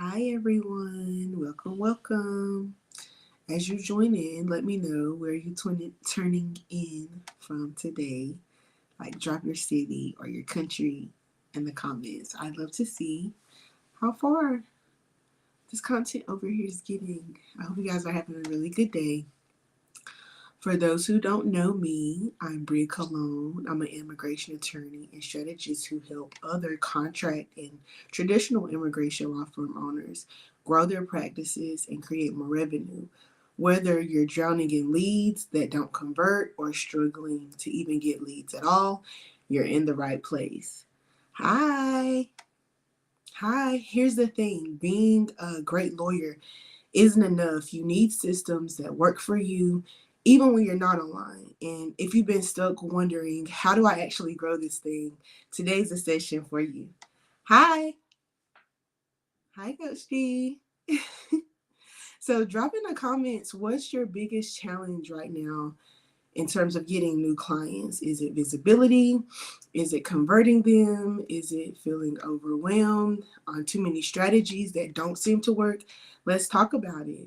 Hi everyone, welcome. As you join in, let me know where you turning in from today. Like drop your city or your country in the comments. I'd love to see how far this content over here is getting. I hope you guys are having a really good day. For those who don't know me, I'm Bria Colon. I'm an immigration attorney and strategist who help other contract and traditional immigration law firm owners grow their practices and create more revenue. Whether you're drowning in leads that don't convert or struggling to even get leads at all, you're in the right place. Hi. Hi. Here's the thing, being a great lawyer isn't enough. You need systems that work for you, even when you're not online. And if you've been stuck wondering, how do I actually grow this thing? Today's a session for you. Hi. Hi, Coach D. So, drop in the comments what's your biggest challenge right now in terms of getting new clients? Is it visibility? Is it converting them? Is it feeling overwhelmed on too many strategies that don't seem to work? Let's talk about it.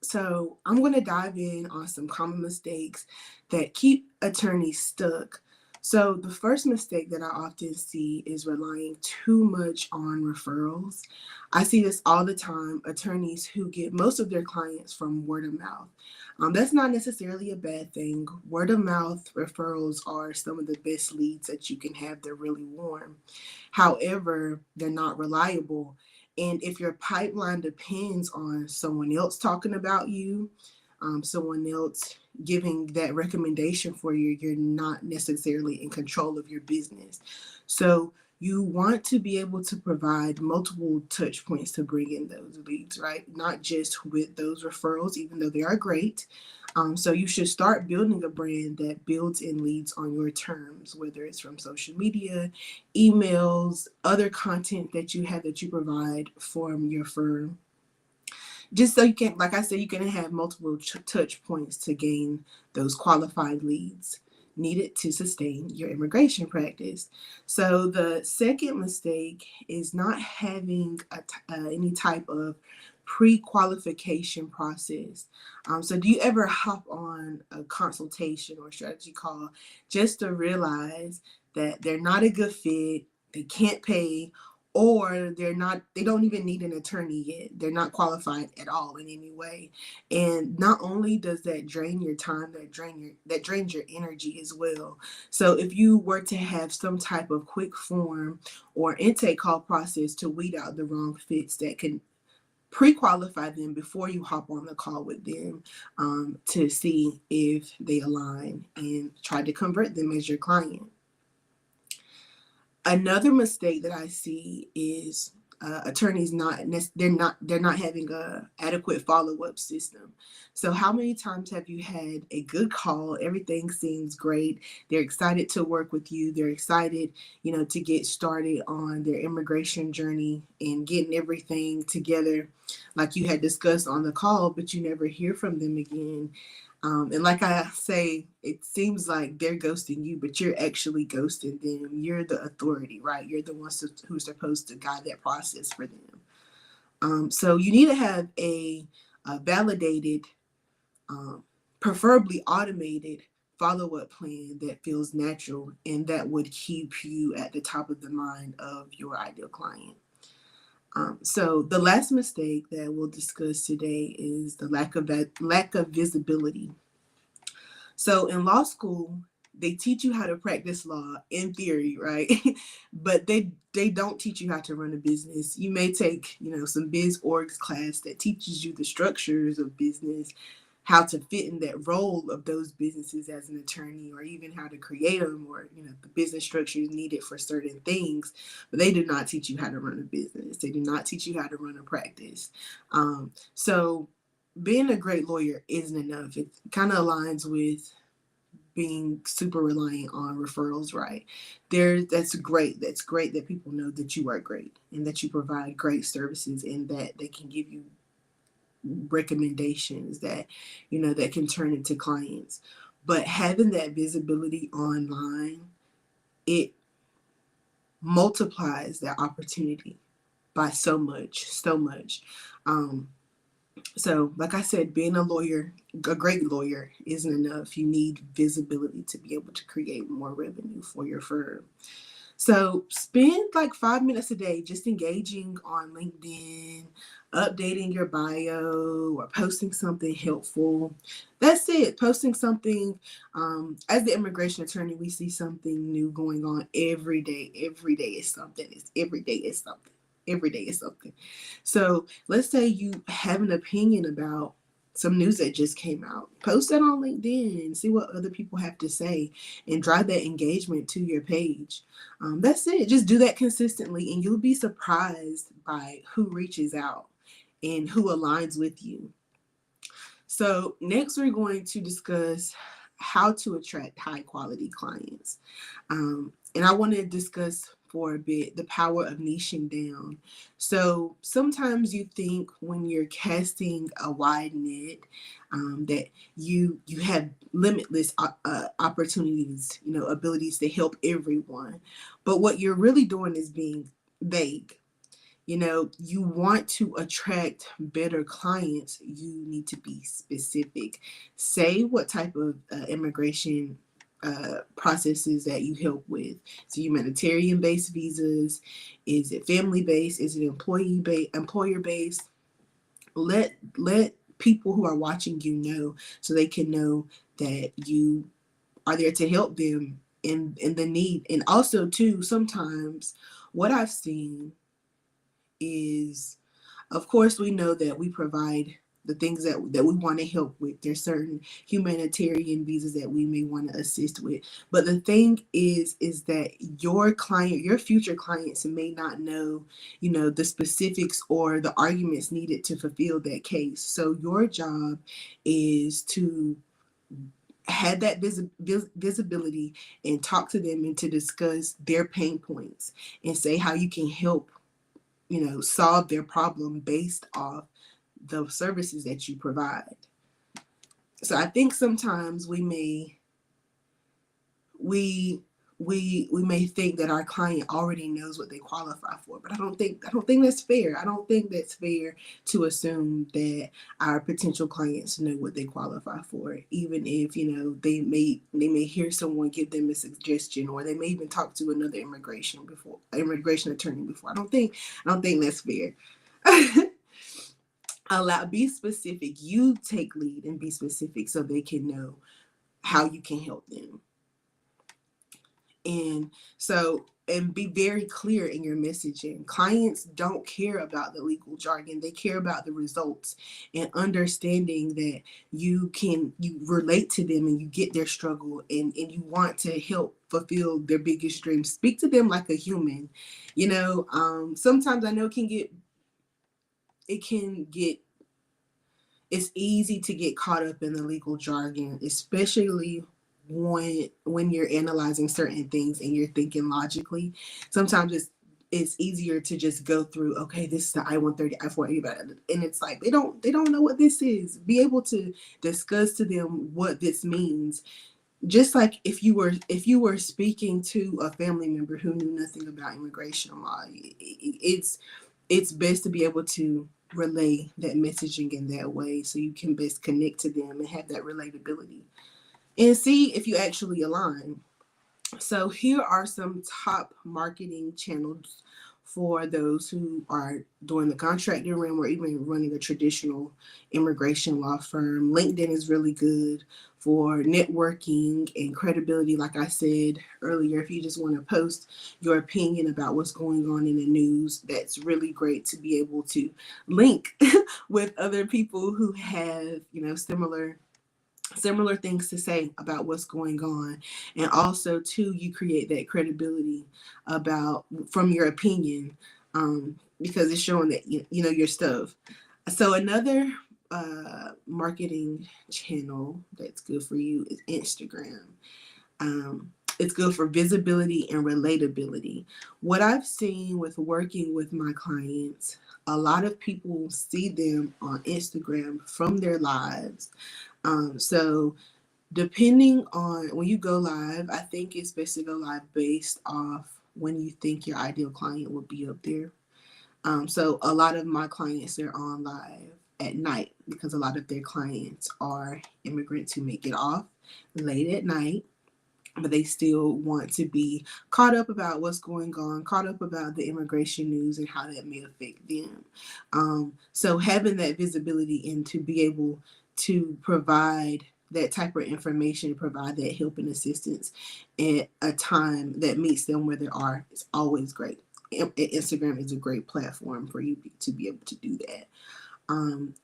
So, I'm going to dive in on some common mistakes that keep attorneys stuck. So, the first mistake that I often see is relying too much on referrals. I see this all the time, attorneys who get most of their clients from word of mouth. That's not necessarily a bad thing. Word of mouth referrals are some of the best leads that you can have. They're really warm. However, they're not reliable. And if your pipeline depends on someone else talking about you, someone else giving that recommendation for you, you're not necessarily in control of your business. So you want to be able to provide multiple touch points to bring in those leads, right? Not just with those referrals, even though they are great. So you should start building a brand that builds in leads on your terms, whether it's from social media, emails, other content that you have that you provide from your firm. Just so you can, like I said, you can have multiple touch points to gain those qualified leads needed to sustain your immigration practice. So the second mistake is not having any type of pre-qualification process. So do you ever hop on a consultation or strategy call just to realize that they're not a good fit, they can't pay, or they don't even need an attorney yet, they're not qualified at all in any way? And not only does that drain your time, that drains your energy as well. So if you were to have some type of quick form or intake call process to weed out the wrong fits, that can pre-qualify them before you hop on the call with them, to see if they align and try to convert them as your client. Another mistake that I see is attorneys they're not having a adequate follow-up system. So how many times have you had a good call, everything seems great, they're excited to work with you, they're excited, to get started on their immigration journey and getting everything together like you had discussed on the call, but you never hear from them again. And like I say, it seems like they're ghosting you, but you're actually ghosting them. You're the authority, right? You're the one who's supposed to guide that process for them. So you need to have a validated, preferably automated follow-up plan that feels natural and that would keep you at the top of the mind of your ideal client. So the last mistake that we'll discuss today is the lack of visibility. So in law school, they teach you how to practice law in theory, right? But they don't teach you how to run a business. You may take, some biz orgs class that teaches you the structures of business, how to fit in that role of those businesses as an attorney, or even how to create them, or the business structures needed for certain things. But they do not teach you how to run a business. They do not teach you how to run a practice. So being a great lawyer isn't enough. It kind of aligns with being super reliant on referrals, right? That's great. That's great that people know that you are great and that you provide great services and that they can give you recommendations that that can turn into clients. But having that visibility online, it multiplies that opportunity by so much, so much. Um, so, like I said, being a lawyer, a great lawyer, isn't enough. You need visibility to be able to create more revenue for your firm. So spend like 5 minutes a day just engaging on LinkedIn, updating your bio, or posting something helpful. That's it. Posting something. As the immigration attorney, we see something new going on every day. Every day is something. Every day is something. Every day is something. So let's say you have an opinion about some news that just came out. Post that on LinkedIn and see what other people have to say and drive that engagement to your page. That's it. Just do that consistently, and you'll be surprised by who reaches out and who aligns with you. So, next, we're going to discuss how to attract high quality clients. And I want to discuss for a bit the power of niching down. So sometimes you think when you're casting a wide net that you have limitless opportunities, abilities to help everyone. But what you're really doing is being vague. You want to attract better clients, you need to be specific. Say what type of immigration processes that you help with. So humanitarian based visas, is it family based, is it employer based? Let people who are watching you know, so they can know that you are there to help them in the need. And also too, sometimes what I've seen is, of course, we know that we provide the things that we want to help with. There's certain humanitarian visas that we may want to assist with. But the thing is that your future clients may not know, the specifics or the arguments needed to fulfill that case. So your job is to have that visibility and talk to them and to discuss their pain points and say how you can help solve their problem based off the services that you provide. So I think sometimes we may think that our client already knows what they qualify for, but I don't think that's fair. I don't think that's fair to assume that our potential clients know what they qualify for, even if they may hear someone give them a suggestion, or they may even talk to another immigration attorney before. I don't think that's fair. Be specific. You take lead and be specific so they can know how you can help them. And be very clear in your messaging. Clients don't care about the legal jargon. They care about the results and understanding that you relate to them and you get their struggle and you want to help fulfill their biggest dreams. Speak to them like a human. Sometimes I know it's easy to get caught up in the legal jargon, especially when you're analyzing certain things and you're thinking logically. Sometimes it's easier to just go through, okay, this is the I-130, I-480, and it's like they don't know what this is. Be able to discuss to them what this means. Just like if you were speaking to a family member who knew nothing about immigration law, it's best to be able to relay that messaging in that way so you can best connect to them and have that relatability and see if you actually align. So here are some top marketing channels for those who are doing the contracting realm or even running a traditional immigration law firm. LinkedIn is really good for networking and credibility. Like I said earlier, if you just want to post your opinion about what's going on in the news, that's really great to be able to link with other people who have, similar things to say about what's going on. And also too, you create that credibility from your opinion, because it's showing that you know your stuff. So another marketing channel that's good for you is Instagram. It's good for visibility and relatability. What I've seen with working with my clients, a lot of people see them on Instagram from their lives. So depending on when you go live, I think it's best to go live based off when you think your ideal client would be up there. So a lot of my clients are on live at night because a lot of their clients are immigrants who may get off late at night, but they still want to be caught up about what's going on, caught up about the immigration news and how that may affect them. So having that visibility and to be able to provide that type of information, provide that help and assistance at a time that meets them where they are is always great. Instagram is a great platform for you to be able to do that.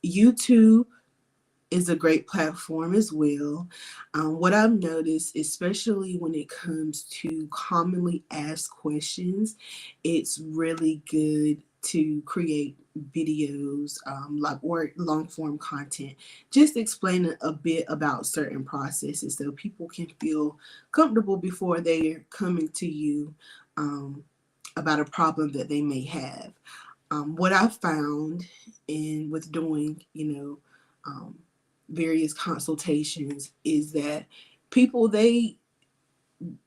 YouTube is a great platform as well. What I've noticed, especially when it comes to commonly asked questions, it's really good to create videos like or long form content, just explaining a bit about certain processes so people can feel comfortable before they're coming to you about a problem that they may have. What I've found in with doing, various consultations is that people they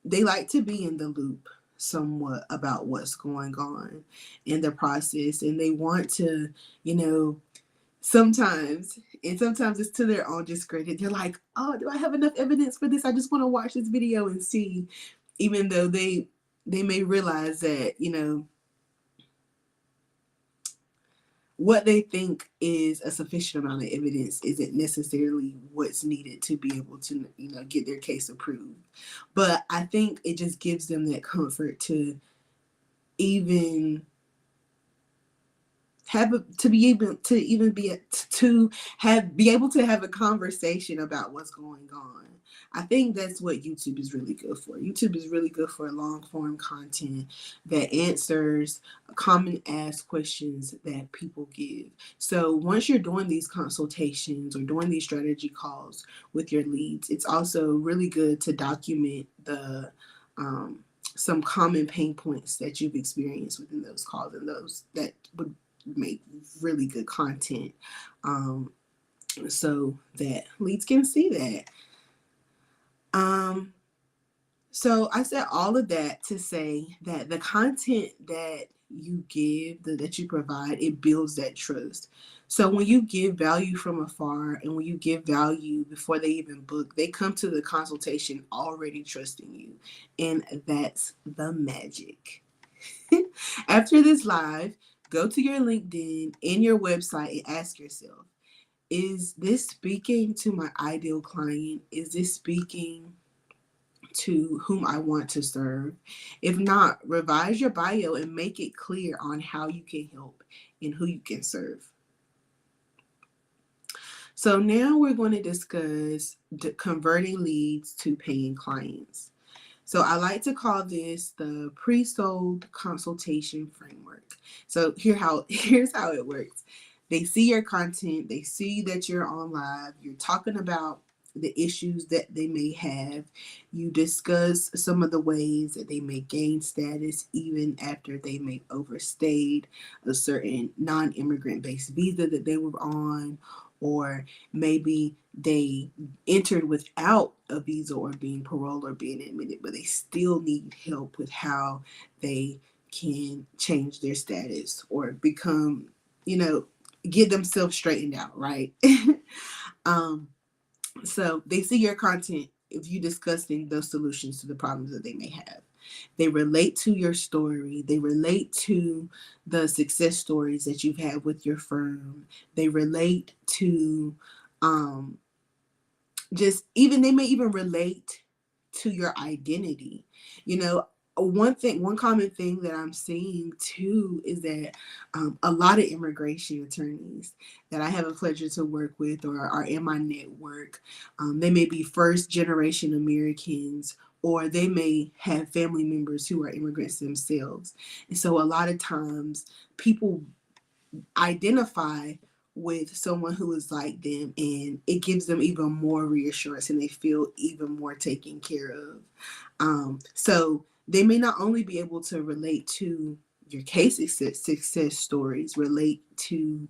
like to be in the loop somewhat about what's going on in the process, and they want to, sometimes, and sometimes it's to their own discredit. They're like, oh, do I have enough evidence for this? I just want to watch this video and see, even though they may realize that, what they think is a sufficient amount of evidence isn't necessarily what's needed to be able to, get their case approved. But I think it just gives them that comfort to even be able to have a conversation about what's going on. I think that's what YouTube is really good for. YouTube is really good for long form content that answers common asked questions that people give. So once you're doing these consultations or doing these strategy calls with your leads, it's also really good to document the some common pain points that you've experienced within those calls, and those that would make really good content so that leads can see that. So I said all of that to say that the content that you give, that you provide, it builds that trust. So when you give value from afar and when you give value before they even book, they come to the consultation already trusting you. And that's the magic. After this live, go to your LinkedIn and your website and ask yourself, is this speaking to my ideal client? Is this speaking to whom I want to serve? If not, revise your bio and make it clear on how you can help and who you can serve. So now we're going to discuss converting leads to paying clients. So I like to call this the pre-sold consultation framework. So here's how it works. They see your content, they see that you're on live, you're talking about the issues that they may have. You discuss some of the ways that they may gain status even after they may overstayed a certain non-immigrant based visa that they were on, or maybe they entered without a visa or being paroled or being admitted, but they still need help with how they can change their status or become, get themselves straightened out, right? So they see your content if you discussing those solutions to the problems that they may have. They relate to your story. They relate to the success stories that you've had with your firm. They relate to they may even relate to your identity. One common thing that I'm seeing too is that a lot of immigration attorneys that I have a pleasure to work with or are in my network, they may be first generation Americans, or they may have family members who are immigrants themselves. And so a lot of times people identify with someone who is like them, and it gives them even more reassurance and they feel even more taken care of. So they may not only be able to relate to your case success stories, relate to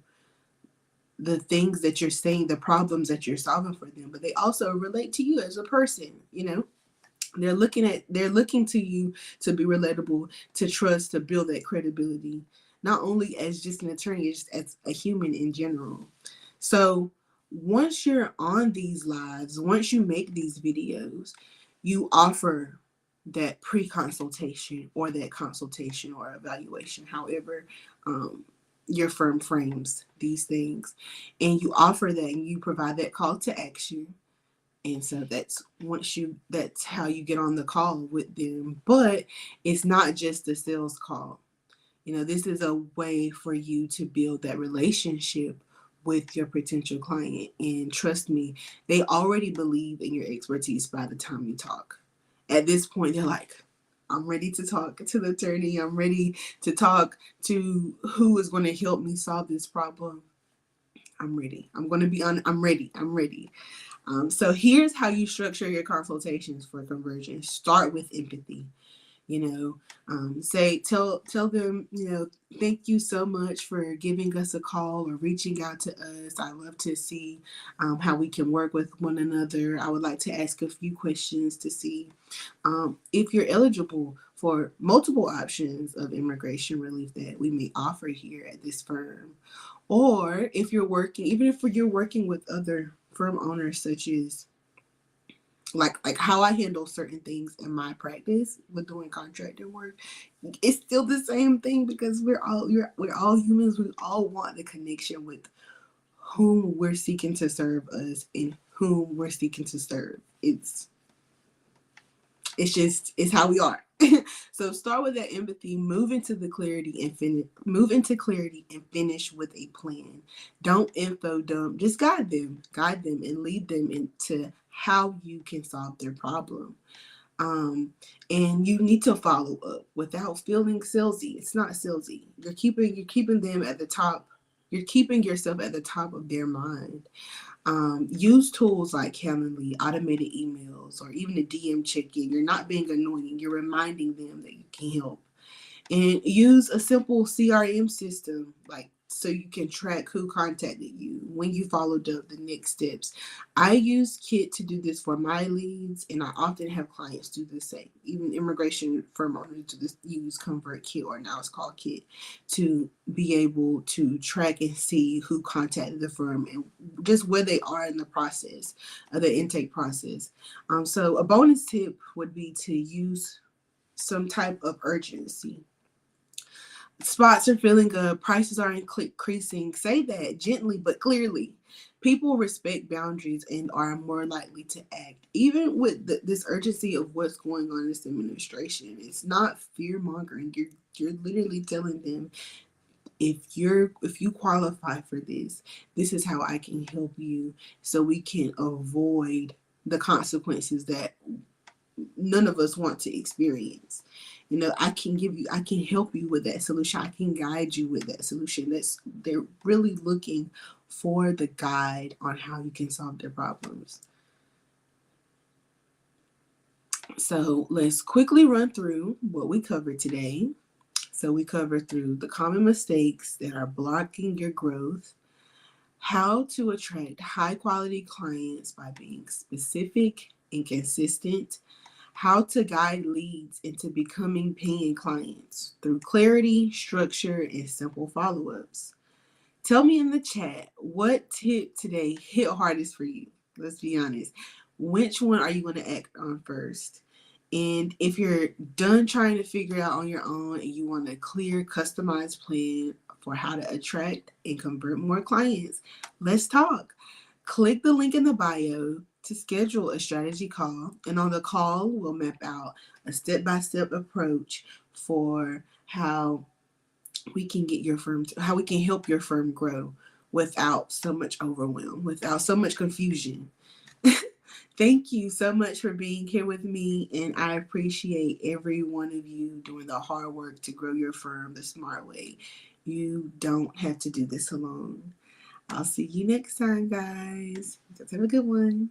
the things that you're saying, the problems that you're solving for them, but they also relate to you as a person, They're looking to you to be relatable, to trust, to build that credibility, not only as just an attorney, just as a human in general. So once you're on these lives, once you make these videos, you offer that pre-consultation or that consultation or evaluation, however um, your firm frames these things, and you offer that and you provide that call to action. And so that's how you get on the call with them. But it's not just a sales call. This is a way for you to build that relationship with your potential client. And trust me, they already believe in your expertise by the time you talk. At this point, they're like, I'm ready to talk to the attorney. I'm ready to talk to who is going to help me solve this problem. I'm ready. I'm going to be on. I'm ready. I'm ready. So here's how you structure your consultations for conversion. Start with empathy. Tell them, thank you so much for giving us a call or reaching out to us. I love to see how we can work with one another. I would like to ask a few questions to see if you're eligible for multiple options of immigration relief that we may offer here at this firm. Or if you're working, even if you're working with other firm owners, such as like how I handle certain things in my practice with doing contracting work, it's still the same thing because we're all humans. We all want the connection with whom we're seeking to serve us and whom we're seeking to serve. It's how we are. So start with that empathy, move into clarity and finish with a plan. Don't info dump, just guide them and lead them into how you can solve their problem. And you need to follow up without feeling salesy. It's not salesy. You're keeping them at the top. You're keeping yourself at the top of their mind. Use tools like Calendly, automated emails, or even a DM check-in. You're not being annoying. You're reminding them that you can help. And use a simple CRM system, so you can track who contacted you, when you followed up, the next steps. I use Kit to do this for my leads, and I often have clients do the same. Even immigration firm owners do this, use ConvertKit, or now it's called Kit, to be able to track and see who contacted the firm and just where they are in the process of the intake process. So a bonus tip would be to use some type of urgency. Spots are filling up, prices are increasing. Say that gently but clearly. People respect boundaries and are more likely to act. Even with this urgency of what's going on in this administration, it's not fear mongering. You're literally telling them, if you qualify for this is how I can help you, so we can avoid the consequences that none of us want to experience. I can help you with that solution. I can guide you with that solution. They're really looking for the guide on how you can solve their problems. So let's quickly run through what we covered today. So we covered through the common mistakes that are blocking your growth, how to attract high quality clients by being specific and consistent, how to guide leads into becoming paying clients through clarity, structure, and simple follow-ups. Tell me in the chat, what tip today hit hardest for you? Let's be honest. Which one are you going to act on first? And if you're done trying to figure out on your own and you want a clear, customized plan for how to attract and convert more clients, let's talk. Click the link in the bio to schedule a strategy call. And on the call, we'll map out a step-by-step approach for how we can how we can help your firm grow without so much overwhelm, without so much confusion. Thank you so much for being here with me, and I appreciate every one of you doing the hard work to grow your firm the smart way. You don't have to do this alone. I'll see you next time, guys. Have a good one.